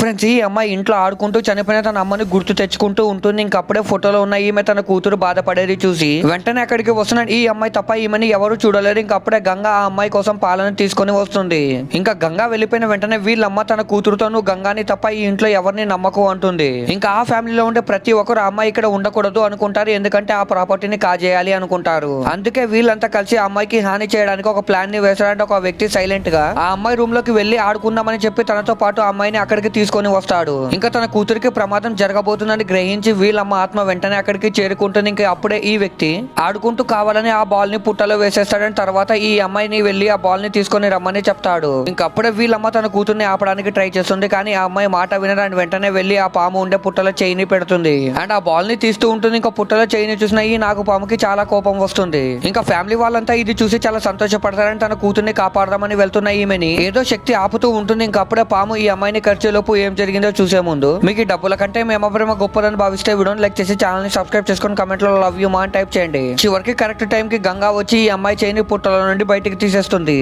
Friends, ఈ అమ్మాయి ఇంట్లో ఆడుకుంటూ చనిపోయిన తన అమ్మని గుర్తు తెచ్చుకుంటూ ఉంటుంది. ఇంకప్పుడే ఫోటోలో ఉన్న ఈమె తన కూతురు బాధపడేది చూసి వెంటనే అక్కడికి వస్తున్న ఈ అమ్మాయి తప్ప ఈమెని ఎవరు చూడలేరు. ఇంకప్పుడే గంగా ఆ అమ్మాయి కోసం పాలన తీసుకొని వస్తుంది. ఇంకా గంగా వెళ్ళిపోయిన వెంటనే వీళ్ళమ్మ తన కూతురుతో నువ్వు గంగాని తప్ప ఈ ఇంట్లో ఎవరిని నమ్మకు అంటుంది. ఇంకా ఆ ఫ్యామిలీలో ఉండే ప్రతి ఒక్కరు ఆ అమ్మాయి ఇక్కడ ఉండకూడదు అనుకుంటారు. ఎందుకంటే ఆ ప్రాపర్టీని కాజేయాలి అనుకుంటారు. అందుకే వీళ్ళంతా కలిసి ఆ అమ్మాయికి హాని చేయడానికి ఒక ప్లాన్ ని వేసాడంటే ఒక వ్యక్తి సైలెంట్ గా ఆ అమ్మాయి రూమ్ లోకి వెళ్లి ఆడుకుందామని చెప్పి తనతో పాటు ఆ అమ్మాయిని అక్కడికి తీసుకొని వస్తాడు. ఇంకా తన కూతురికి ప్రమాదం జరగబోతుందని గ్రహించి వీళ్ళమ్మ ఆత్మ వెంటనే అక్కడికి చేరుకుంటుంది. ఇంకా అప్పుడే ఈ వ్యక్తి ఆడుకుంటూ కావాలని ఆ బాల్ ని పుట్టలో వేసేస్తాడని తర్వాత ఈ అమ్మాయిని వెళ్లి ఆ బాల్ ని తీసుకొని రమ్మని చెప్తాడు. ఇంకప్పుడే వీళ్ళమ్మ తన కూతుర్ని ఆపడానికి ట్రై చేస్తుంది. కానీ ఆ అమ్మాయి మాట వినడానికి వెంటనే వెళ్లి ఆ పాము ఉండే పుట్టలో చెయ్యిని పెడుతుంది. అండ్ ఆ బాల్ ని తీస్తూ ఉంటుంది. ఇంకా పుట్టలో చెయ్యిని చూసిన ఈ నాగు పాముకి చాలా కోపం వస్తుంది. ఇంకా ఫ్యామిలీ వాళ్ళంతా ఇది చూసి చాలా సంతోషపడతారని తన కూతుర్ని కాపాడదామని వెళ్తున్న ఈమెని ఏదో శక్తి ఆపుతూ ఉంటుంది. ఇంకప్పుడే పాము ఈ అమ్మాయిని ఖర్చులోపు ఏం జరిగిందో చూసే ముందు మీకు ఈ డబ్బుల కంటే మేము ప్రేమ గొప్పదని భావిస్తే వీడియోని లైక్ చేసి ఛానల్ ని సబ్స్క్రైబ్ చేసుకొని కమెంట్ లో లవ్ యూ మా అని టైప్ చేయండి. చివరికి కరెక్ట్ టైం కి గంగా వచ్చి ఈ అమ్మాయి చేయిని పుట్టలో నుండి బయటికి తీసేస్తుంది.